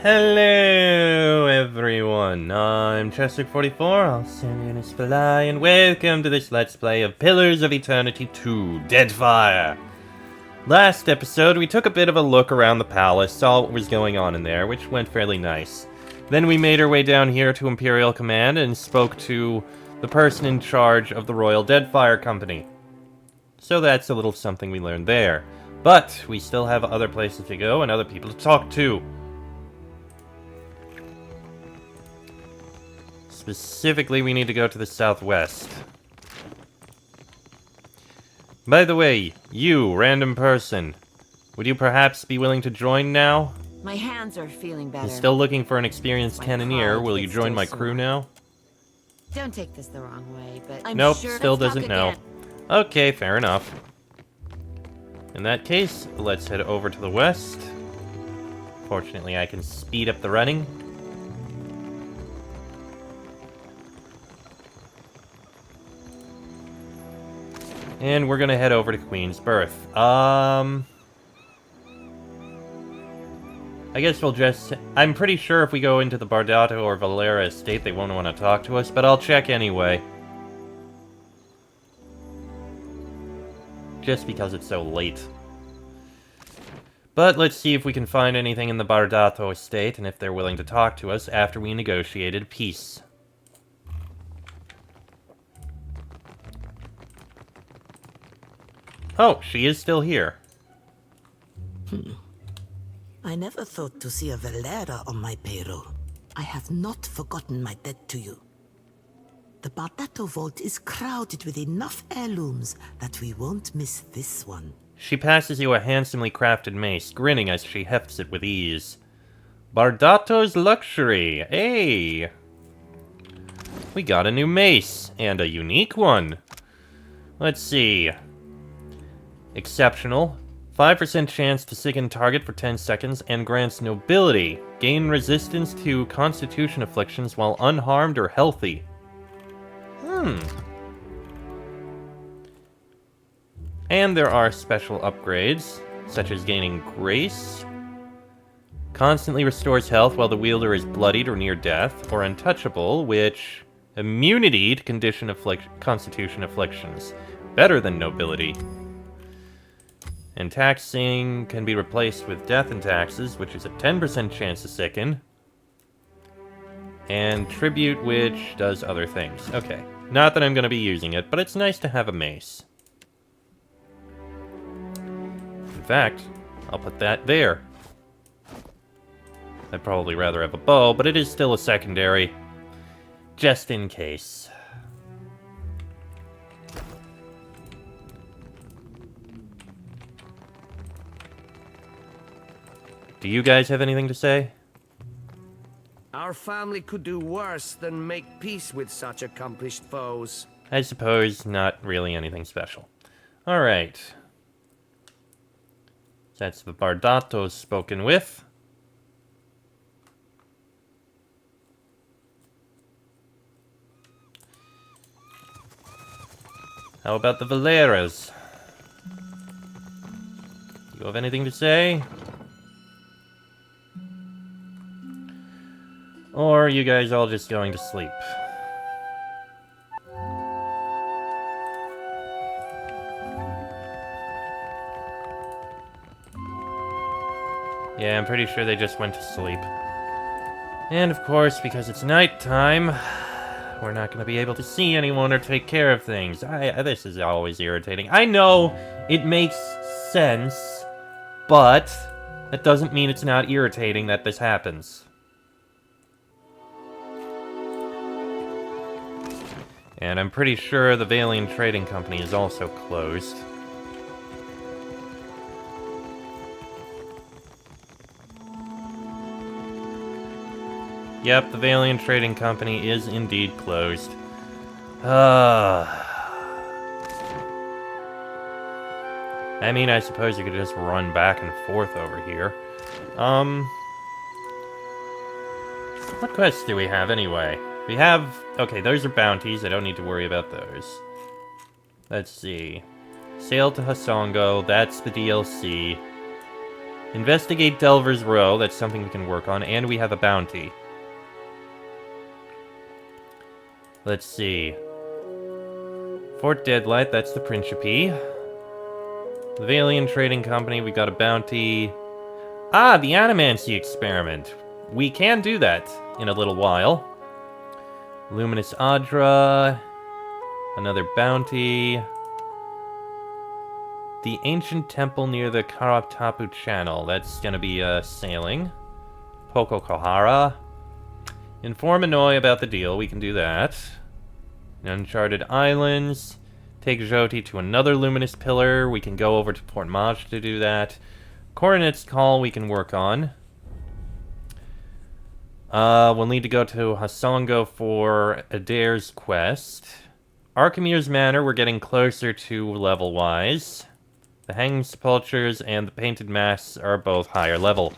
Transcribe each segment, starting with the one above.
Hello everyone, I'm Chester44, I'll send you this fly, and welcome to this Let's Play of Pillars of Eternity 2, Deadfire. Last episode, we took a bit of a look around the palace, saw what was going on in there, which went fairly nice. Then we made our way down here to Imperial Command and spoke to the person in charge of the Royal Deadfire Company. So that's a little something we learned there. But we still have other places to go and other people to talk to. Specifically, we need to go to the southwest. By the way, you, random person, would you perhaps be willing to join now? My hands are feeling better. I'm still looking for an experienced cannoneer. Will you join my crew now? Don't take this the wrong way, but I'm nope, sure still doesn't know. Okay, fair enough. In that case, let's head over to the west. Fortunately, I can speed up the running. And we're gonna head over to Queen's Birth. I guess we'll just... I'm pretty sure if we go into the Bardato or Valera estate, they won't want to talk to us, but I'll check anyway. Just because it's so late. But let's see if we can find anything in the Bardato estate, and if they're willing to talk to us after we negotiated peace. Oh, she is still here. I never thought to see a Valera on my payroll. I have not forgotten my debt to you. The Bardato vault is crowded with enough heirlooms that we won't miss this one. She passes you a handsomely crafted mace, grinning as she hefts it with ease. Bardato's luxury! Hey! We got a new mace, and a unique one. Let's see. Exceptional. 5% chance to sicken target for 10 seconds and grants nobility. Gain resistance to constitution afflictions while unharmed or healthy. And there are special upgrades, such as gaining grace. Constantly restores health while the wielder is bloodied or near death, or untouchable, which... immunity to constitution afflictions. Better than nobility. And taxing can be replaced with death and taxes, which is a 10% chance to sicken. And tribute, which does other things. Okay. Not that I'm going to be using it, but it's nice to have a mace. In fact, I'll put that there. I'd probably rather have a bow, but it is still a secondary. Just in case. Do you guys have anything to say? Our family could do worse than make peace with such accomplished foes. I suppose not really anything special. Alright. That's the Bardatos spoken with. How about the Valeras? You have anything to say? Or are you guys all just going to sleep? Yeah, I'm pretty sure they just went to sleep. And of course, because it's nighttime, we're not going to be able to see anyone or take care of things. This is always irritating. I know it makes sense, but that doesn't mean it's not irritating that this happens. And I'm pretty sure the Valiant Trading Company is also closed. Yep, the Valiant Trading Company is indeed closed. I mean, I suppose you could just run back and forth over here. What quests do we have anyway? We have... okay, those are bounties. I don't need to worry about those. Let's see. Sail to Hasongo. That's the DLC. Investigate Delver's Row. That's something we can work on. And we have a bounty. Let's see. Fort Deadlight, that's the Principe. The Valian Trading Company, we got a bounty. Ah, the Animancy Experiment. We can do that in a little while. Luminous Adra. Another bounty. The Ancient Temple near the Karatapu Channel. That's gonna be sailing. Poko Kohara. Inform Anoi about the deal. We can do that. Uncharted Islands. Take Joti to another Luminous Pillar. We can go over to Port Maj to do that. Coronet's Call we can work on. We'll need to go to Hasongo for Adair's quest. Archimir's Manor, we're getting closer to level-wise. The Hanging Sepulchres and the Painted Masks are both higher level.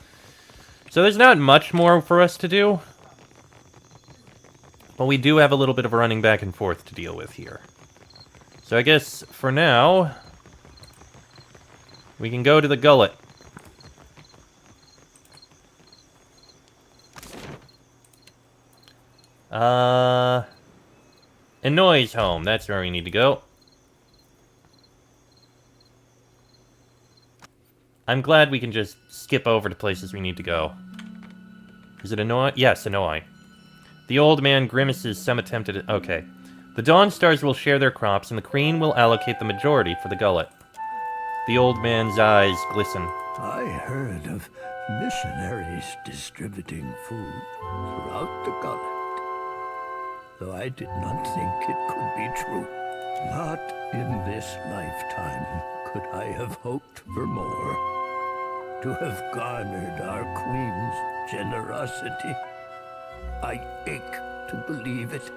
So there's not much more for us to do. But we do have a little bit of running back and forth to deal with here. So I guess, for now, we can go to the Gullet. Anoi's home, that's where we need to go. I'm glad we can just skip over to places we need to go. Is it Anoi? Yes, Anoi. The old man grimaces some attempt at it. Okay. The Dawn Stars will share their crops, and the Queen will allocate the majority for the Gullet. The old man's eyes glisten. I heard of missionaries distributing food throughout the Gullet, though I did not think it could be true. Not in this lifetime could I have hoped for more. To have garnered our Queen's generosity. I ache to believe it.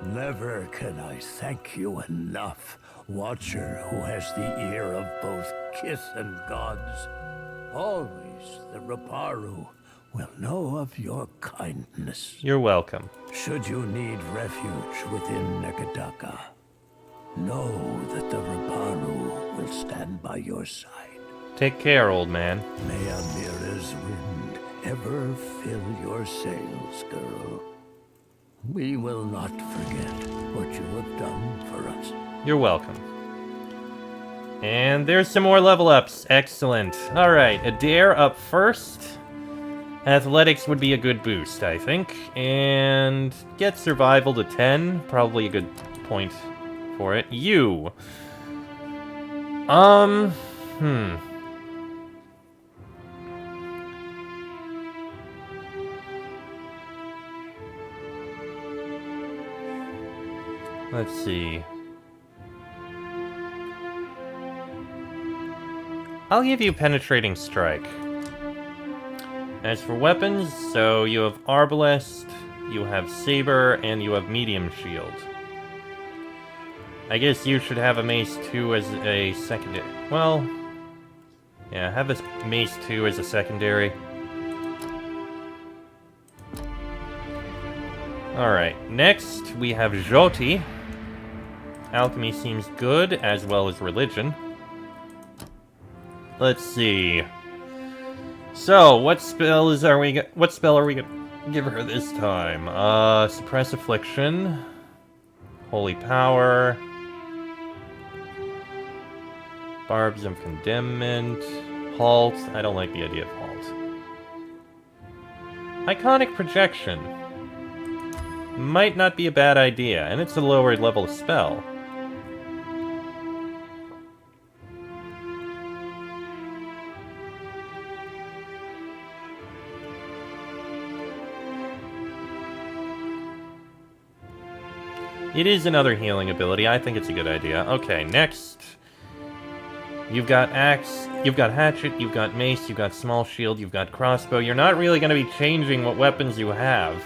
Never can I thank you enough, Watcher who has the ear of both kith and gods. Always the Raparu will know of your kindness. You're welcome. Should you need refuge within Nekadaka, know that the Raparu will stand by your side. Take care, old man. May Amira's wind ever fill your sails, girl. We will not forget what you have done for us. You're welcome. And there's some more level ups. Excellent. Alright, Adair up first. Athletics would be a good boost, I think. And get survival to 10. Probably a good point for it. You. Let's see. I'll give you Penetrating Strike. As for weapons, so you have Arbalest, you have Saber, and you have Medium Shield. I guess you should have a Mace 2 as a secondary. Well, yeah, have a Mace 2 as a secondary. Alright, next we have Joti. Alchemy seems good, as well as religion. Let's see. So, what spell are we gonna give her this time? Suppress Affliction, Holy Power, Barbs of Condemnment, Halt. I don't like the idea of Halt. Iconic Projection might not be a bad idea, and it's a lower level spell. It is another healing ability. I think it's a good idea. Okay, next. You've got axe, you've got hatchet, you've got mace, you've got small shield, you've got crossbow. You're not really going to be changing what weapons you have.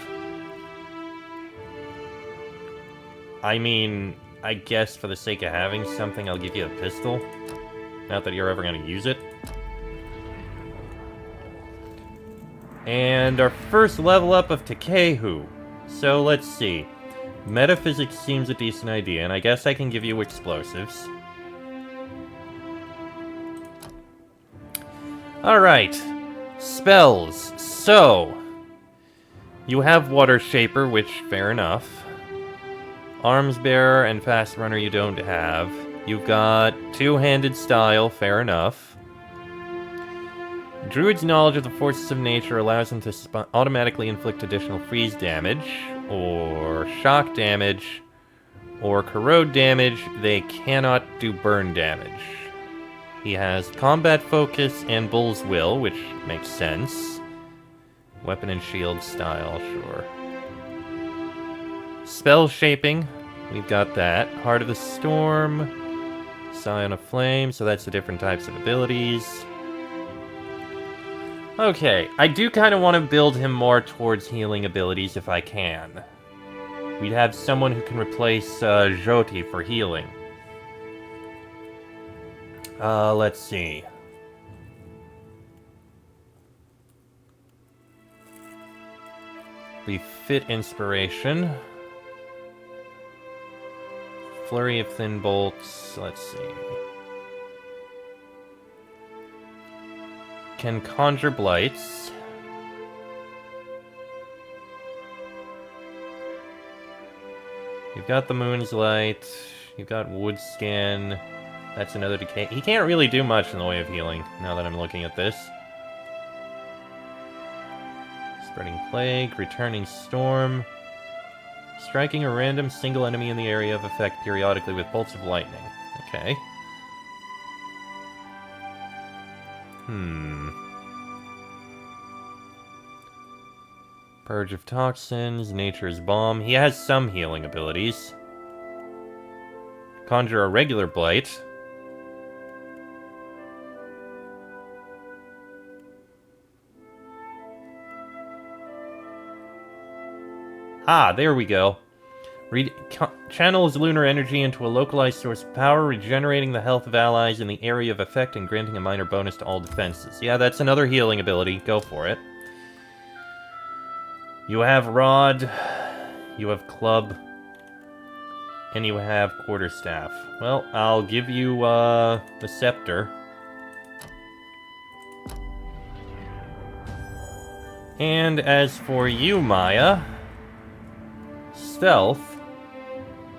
I mean, I guess for the sake of having something, I'll give you a pistol. Not that you're ever going to use it. And our first level up of Takehu. So let's see. Metaphysics seems a decent idea, and I guess I can give you explosives. Alright. Spells. So, you have Water Shaper, which, fair enough. Arms Bearer and Fast Runner you don't have. You've got Two-Handed Style, fair enough. Druid's knowledge of the forces of nature allows him to automatically inflict additional freeze damage, or shock damage, or corrode damage. They cannot do burn damage. He has combat focus and Bull's Will, which makes sense. Weapon and shield style, sure. Spell shaping, we've got that. Heart of the Storm, Scion of Flame, so that's the different types of abilities. Okay, I do kind of want to build him more towards healing abilities if I can. We'd have someone who can replace Jyoti for healing. Let's see. Refit Inspiration. Flurry of Thin Bolts. Let's see. Can conjure blights. You've got the Moon's Light. You've got Wood Skin. That's another decay. He can't really do much in the way of healing, now that I'm looking at this. Spreading Plague, Returning Storm. Striking a random single enemy in the area of effect periodically with bolts of lightning. Okay. Purge of Toxins, Nature's Balm. He has some healing abilities. Conjure a regular blight. Ah, there we go. Channels lunar energy into a localized source of power, regenerating the health of allies in the area of effect and granting a minor bonus to all defenses. Yeah, that's another healing ability. Go for it. You have Rod, you have Club, and you have Quarterstaff. Well, I'll give you the Scepter. And as for you, Maya, Stealth.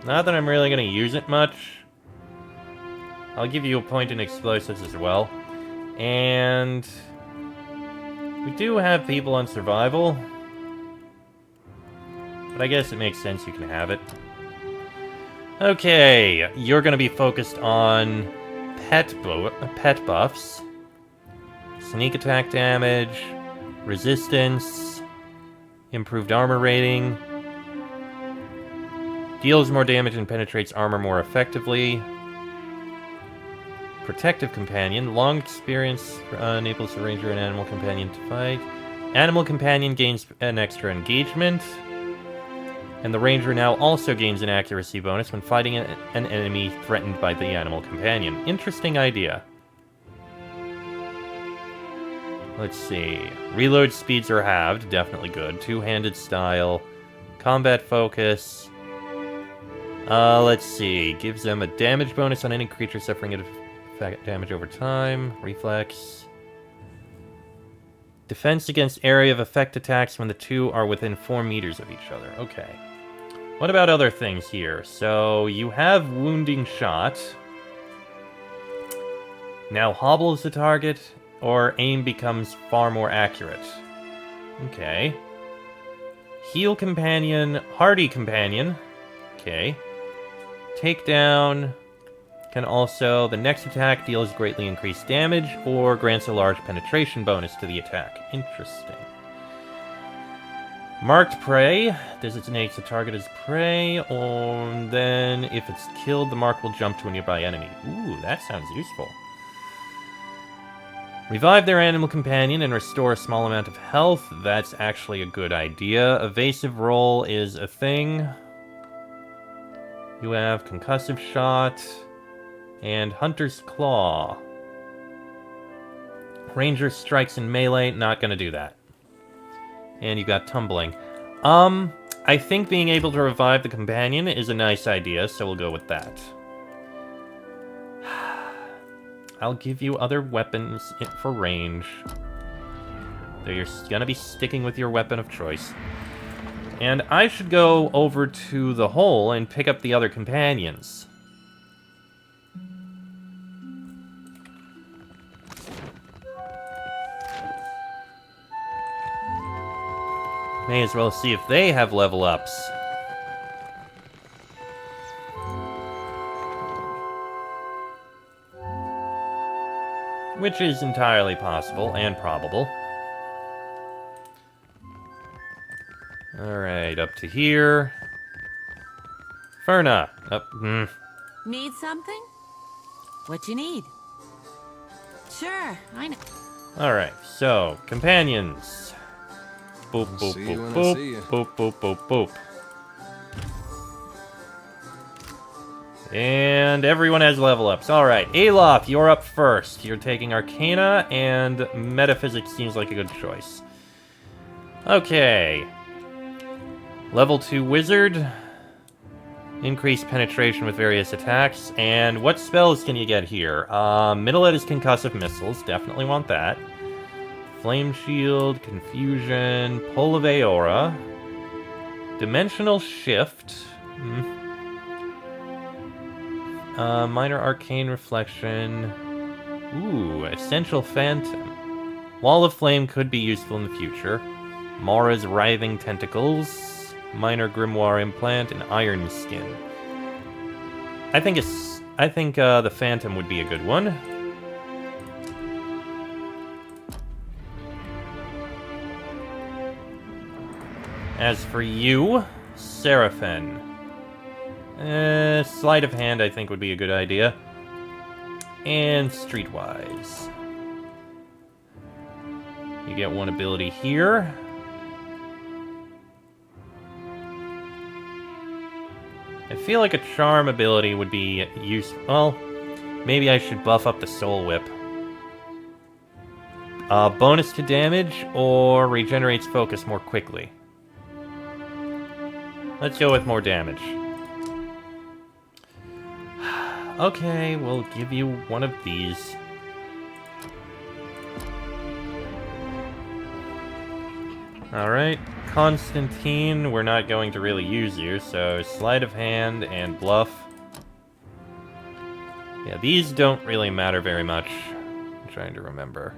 Not that I'm really going to use it much. I'll give you a point in Explosives as well. And we do have people on Survival. But I guess it makes sense you can have it. Okay, you're going to be focused on pet buffs. Sneak attack damage, resistance, improved armor rating, deals more damage and penetrates armor more effectively. Protective Companion, long experience enables the ranger and animal companion to fight. Animal companion gains an extra engagement. And the ranger now also gains an accuracy bonus when fighting an enemy threatened by the animal companion. Interesting idea. Let's see. Reload speeds are halved, definitely good. Two-handed style. Combat focus. Let's see. Gives them a damage bonus on any creature suffering damage over time. Reflex. Defense against area of effect attacks when the two are within 4 meters of each other. Okay. What about other things here? So, you have Wounding Shot. Now hobbles the target, or aim becomes far more accurate. Okay. Heal Companion, Hardy Companion. Okay. Takedown can also, the next attack deals greatly increased damage, or grants a large penetration bonus to the attack. Interesting. Marked Prey designates the target as prey, and then if it's killed, the mark will jump to a nearby enemy. Ooh, that sounds useful. Revive their animal companion and restore a small amount of health. That's actually a good idea. Evasive roll is a thing. You have Concussive Shot and Hunter's Claw. Ranger strikes in melee, not gonna do that. And you got Tumbling. I think being able to revive the companion is a nice idea, so we'll go with that. I'll give you other weapons for range. Though you're gonna be sticking with your weapon of choice. And I should go over to the hole and pick up the other companions. May as well see if they have level ups. Which is entirely possible and probable. Alright, up to here. Ferna! Need something? What you need? Sure, I know. Alright, so, companions. Boop, boop, See you boop, when I see boop, you. boop, boop, boop, boop. And everyone has level ups. Alright, Alof, you're up first. You're taking Arcana, and Metaphysics seems like a good choice. Okay. Level 2 Wizard. Increased penetration with various attacks. And what spells can you get here? Middle Ed is Concussive Missiles. Definitely want that. Flame Shield, Confusion, Pull of Aora. Dimensional Shift. Minor Arcane Reflection. Ooh, Essential Phantom. Wall of Flame could be useful in the future. Mara's Writhing Tentacles. Minor Grimoire Implant, and Iron Skin. I think the Phantom would be a good one. As for you, Seraphin. Sleight of Hand I think would be a good idea. And Streetwise. You get one ability here. I feel like a charm ability would be useful. Well, maybe I should buff up the Soul Whip. Bonus to damage or regenerates focus more quickly. Let's go with more damage. Okay, we'll give you one of these. Alright, Constantine, we're not going to really use you, so Sleight of Hand and Bluff. Yeah, these don't really matter very much. I'm trying to remember.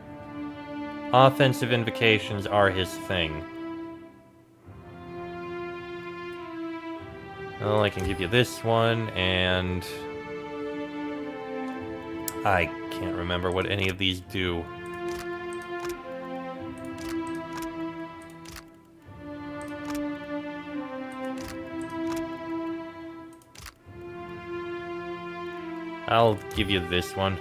Offensive invocations are his thing. Well, I can give you this one, and... I can't remember what any of these do. I'll give you this one.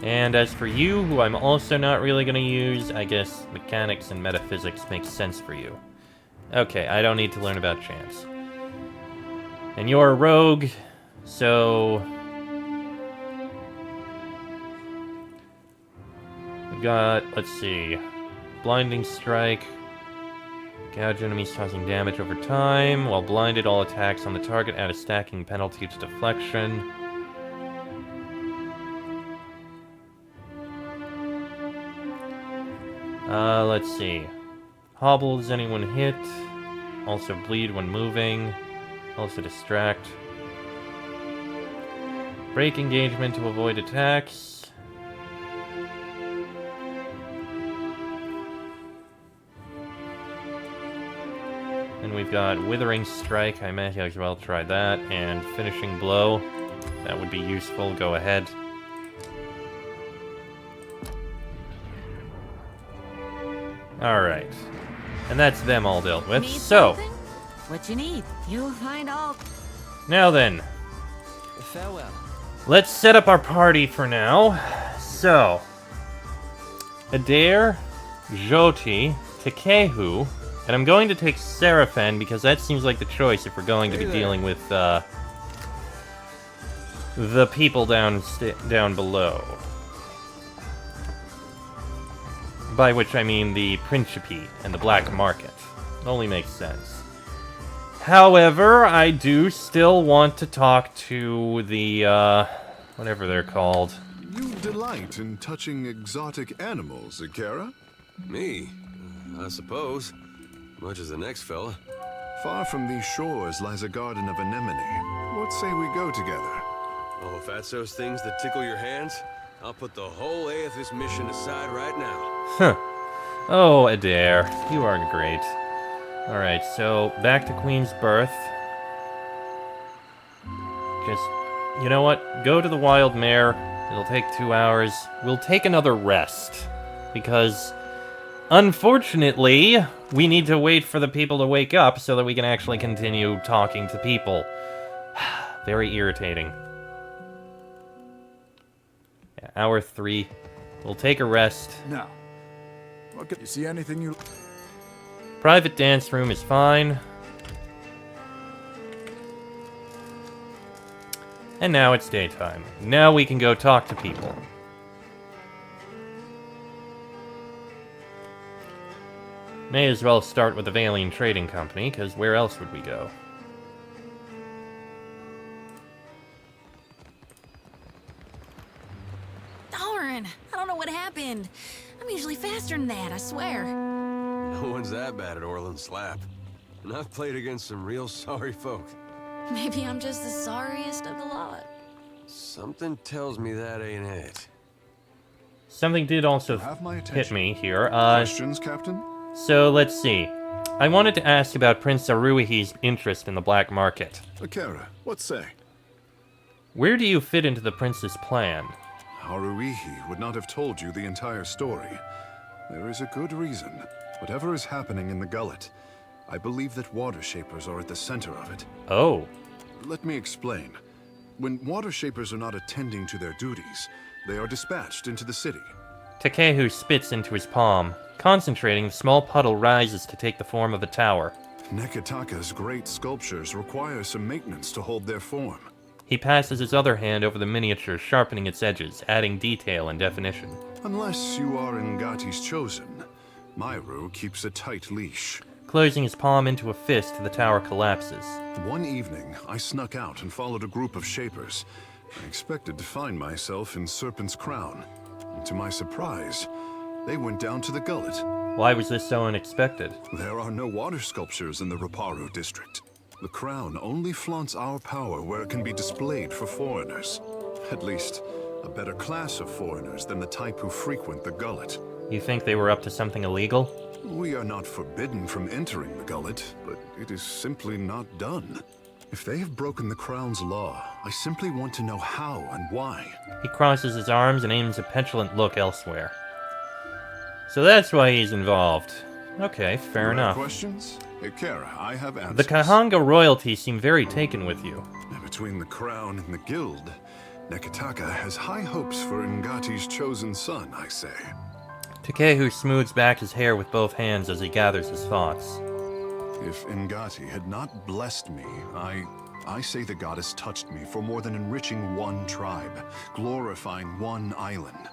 And as for you, who I'm also not really going to use, I guess mechanics and metaphysics makes sense for you. Okay, I don't need to learn about chance. And you're a rogue, so... we got, let's see... Blinding Strike... Gouge enemies causing damage over time. While blinded, all attacks on the target add a stacking penalty to deflection. Let's see. Hobbles anyone hit. Also bleed when moving. Also distract. Break engagement to avoid attacks. And we've got Withering Strike. I may as well try that. And Finishing Blow. That would be useful. Go ahead. Alright. And that's them all dealt with. Need So, something? What you need, you'll find all. now then. Farewell. Let's set up our party for now. So, Adair, Jyoti, Takehu, and I'm going to take Seraphin because that seems like the choice if we're going to be dealing with the people down below. By which I mean the Principe and the Black Market. It only makes sense. However, I do still want to talk to the, whatever they're called. You delight in touching exotic animals, Ikera? Me? I suppose. Much as the next fella. Far from these shores lies a garden of anemone. What say we go together? Oh, if that's those things that tickle your hands, I'll put the whole Aethys mission aside right now. Huh. Oh, Adair, you are great. Alright, so back to Queen's Birth. Just, you know what? Go to the Wild Mare. It'll take 2 hours. We'll take another rest. Because, unfortunately, we need to wait for the people to wake up so that we can actually continue talking to people. Very irritating. Yeah, hour 3. We'll take a rest. Now, what could you see anything you... Private dance room is fine. And now it's daytime. Now we can go talk to people. May as well start with the Valian Trading Company, because where else would we go? Darn! I don't know what happened. I'm usually faster than that, I swear. No one's that bad at Orland Slap. And I've played against some real sorry folk. Maybe I'm just the sorriest of the lot. Something tells me that ain't it. Something did also Have my hit attention. me here. Questions, Captain? So let's see. I wanted to ask about Prince Aruihi's interest in the black market. Ikera, what say? Where do you fit into the prince's plan? Haruihi would not have told you the entire story. There is a good reason. Whatever is happening in the gullet, I believe that water shapers are at the center of it. Oh. Let me explain. When water shapers are not attending to their duties, they are dispatched into the city. Takehu spits into his palm. Concentrating, the small puddle rises to take the form of a tower. Nekataka's great sculptures require some maintenance to hold their form. He passes his other hand over the miniature, sharpening its edges, adding detail and definition. Unless you are Ngati's chosen, Myru keeps a tight leash. Closing his palm into a fist, the tower collapses. One evening, I snuck out and followed a group of shapers. I expected to find myself in Serpent's Crown. And to my surprise, they went down to the gullet. Why was this so unexpected? There are no water sculptures in the Raparu district. The crown only flaunts our power where it can be displayed for foreigners. At least, a better class of foreigners than the type who frequent the gullet. You think they were up to something illegal? We are not forbidden from entering the gullet, but it is simply not done. If they have broken the crown's law, I simply want to know how and why. He crosses his arms and aims a petulant look elsewhere. So that's why he's involved. Okay, fair enough. Questions? Ikera, I have answers. The Kahanga royalty seem very taken with you. Between the crown and the guild, Nekataka has high hopes for Ngati's chosen son, I say. Takehu smooths back his hair with both hands as he gathers his thoughts. If Ngati had not blessed me, I say the goddess touched me for more than enriching one tribe, glorifying one island.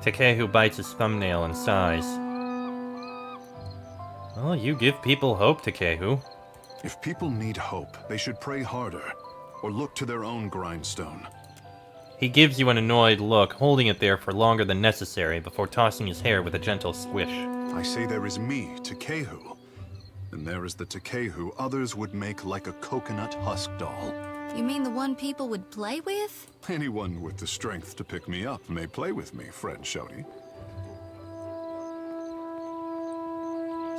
Takehu bites his thumbnail and sighs. Well, you give people hope, Takehu. If people need hope, they should pray harder, or look to their own grindstone. He gives you an annoyed look, holding it there for longer than necessary before tossing his hair with a gentle swish. I say there is me, Takehu, and there is the Takehu others would make like a coconut husk doll. You mean the one people would play with? Anyone with the strength to pick me up may play with me, friend Shouty.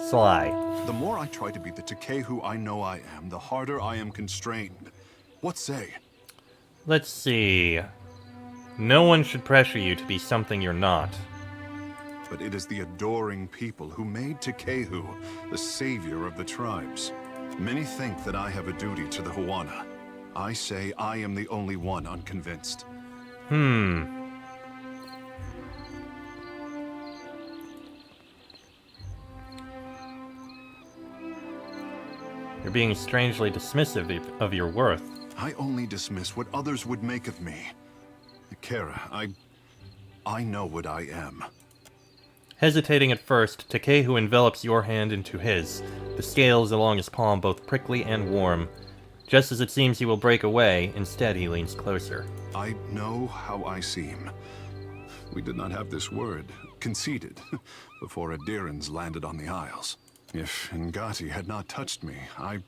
Sly. The more I try to be the Takehu I know I am, the harder I am constrained. What say? Let's see. No one should pressure you to be something you're not. But it is the adoring people who made Takehu the savior of the tribes. Many think that I have a duty to the Huana. I say I am the only one unconvinced. You're being strangely dismissive of your worth. I only dismiss what others would make of me. Kara, I know what I am. Hesitating at first, Takehu envelops your hand into his, the scales along his palm both prickly and warm. Just as it seems he will break away, instead he leans closer. I know how I seem. We did not have this word conceded before Adirans landed on the Isles. If Ngati had not touched me, I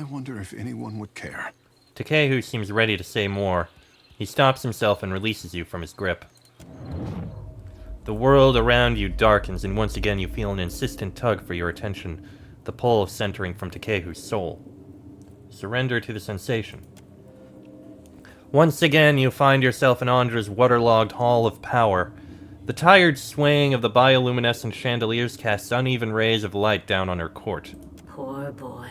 wonder if anyone would care. Takehu seems ready to say more. He stops himself and releases you from his grip. The world around you darkens, and once again you feel an insistent tug for your attention, the pull centering from Takehu's soul. Surrender to the sensation. Once again, you find yourself in Andra's waterlogged hall of power. The tired swaying of the bioluminescent chandeliers casts uneven rays of light down on her court. Poor boy.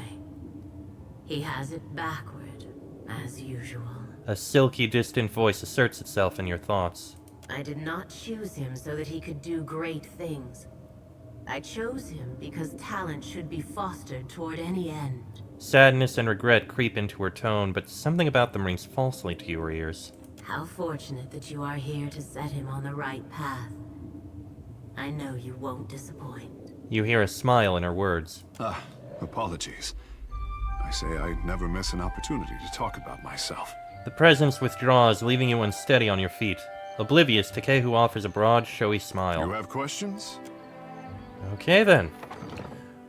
He has it backward, as usual. A silky, distant voice asserts itself in your thoughts. I did not choose him so that he could do great things. I chose him because talent should be fostered toward any end. Sadness and regret creep into her tone, but something about them rings falsely to your ears. How fortunate that you are here to set him on the right path. I know you won't disappoint. You hear a smile in her words. Apologies. I say I never miss an opportunity to talk about myself. The presence withdraws, leaving you unsteady on your feet. Oblivious, Takehu offers a broad, showy smile. You have questions? Okay then.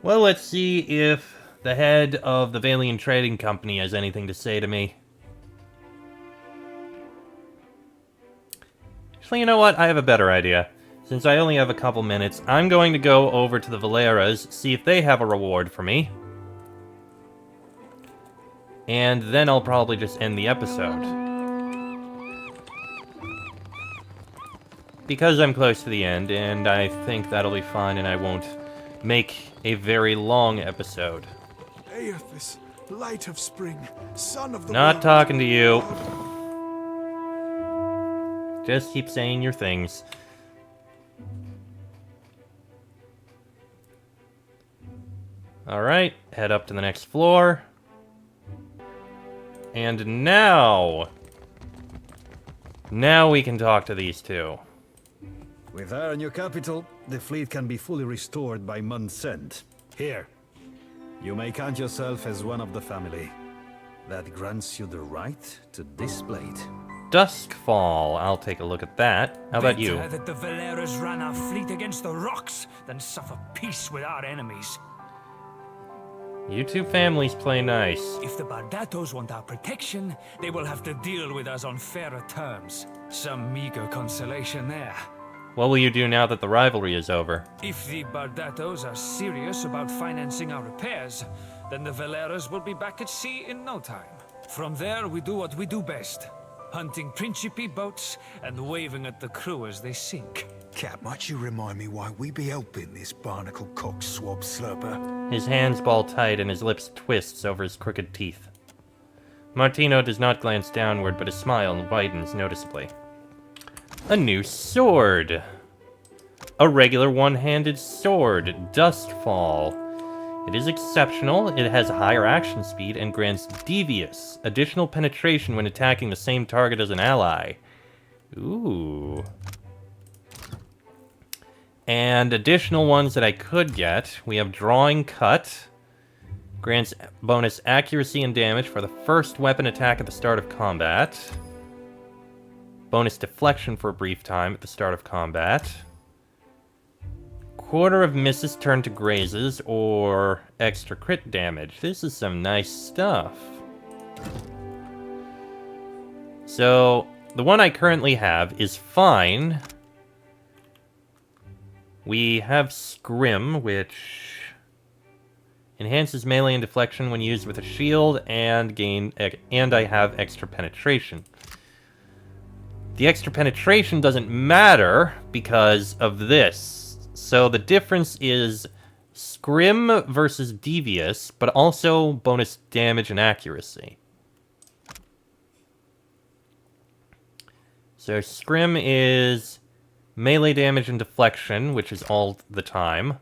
Well, let's see if the head of the Valian Trading Company has anything to say to me. Actually, you know what? I have a better idea. Since I only have a couple minutes, I'm going to go over to the Valeras, see if they have a reward for me. And then I'll probably just end the episode. Because I'm close to the end, and I think that'll be fine, and I won't make a very long episode. Aethys, light of spring, son of the Not world. talking to you. Just keep saying your things. Alright, head up to the next floor. And now we can talk to these two. With her in your capital, the fleet can be fully restored by month's end. Here, you may count yourself as one of the family. That grants you the right to display it. Duskfall. I'll take a look at that. How about you? Better that the Valeras ran our fleet against the rocks than suffer peace with our enemies. You two families play nice. If the Bardatos want our protection, they will have to deal with us on fairer terms. Some meager consolation there. What will you do now that the rivalry is over? If the Bardatos are serious about financing our repairs, then the Valeras will be back at sea in no time. From there, we do what we do best. Hunting Principe boats and waving at the crew as they sink. Cap, might you remind me why we be helping this barnacle cock swab slurper? His hands ball tight and his lips twists over his crooked teeth. Martino does not glance downward, but his smile widens noticeably. A new sword! A regular one-handed sword, Dustfall. It is exceptional, it has higher action speed, and grants devious, additional penetration when attacking the same target as an ally. Ooh. And additional ones that I could get, we have Drawing Cut. Grants bonus accuracy and damage for the first weapon attack at the start of combat. Bonus deflection for a brief time at the start of combat. Quarter of misses turn to grazes, or extra crit damage. This is some nice stuff. So, the one I currently have is fine. We have Scrim, which enhances melee and deflection when used with a shield, and I have extra penetration. The extra penetration doesn't matter because of this. So the difference is Scrim versus Devious, but also bonus damage and accuracy. So Scrim is melee damage and deflection, which is all the time.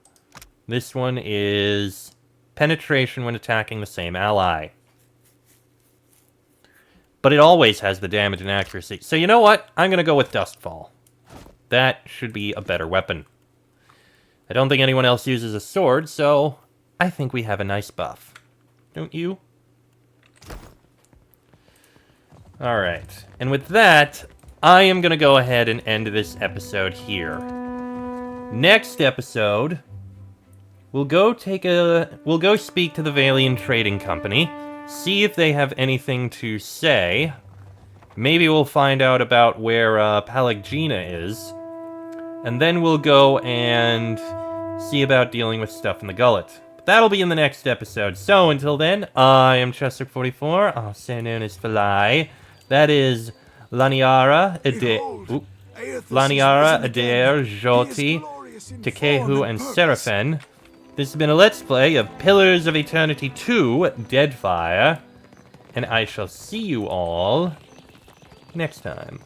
This one is penetration when attacking the same ally. But it always has the damage and accuracy. So you know what? I'm going to go with Dustfall. That should be a better weapon. I don't think anyone else uses a sword, so I think we have a nice buff. Don't you? Alright. And with that, I am gonna go ahead and end this episode here. Next episode, we'll go speak to the Valian Trading Company, see if they have anything to say. Maybe we'll find out about where Palagina is, and then we'll go and see about dealing with stuff in the gullet. But that'll be in the next episode. So until then, I am Chester44, also known as Falai. That is Laniara, Adair, Joti, Tekehu, and Seraphin. This has been a Let's Play of Pillars of Eternity 2, Deadfire, and I shall see you all next time.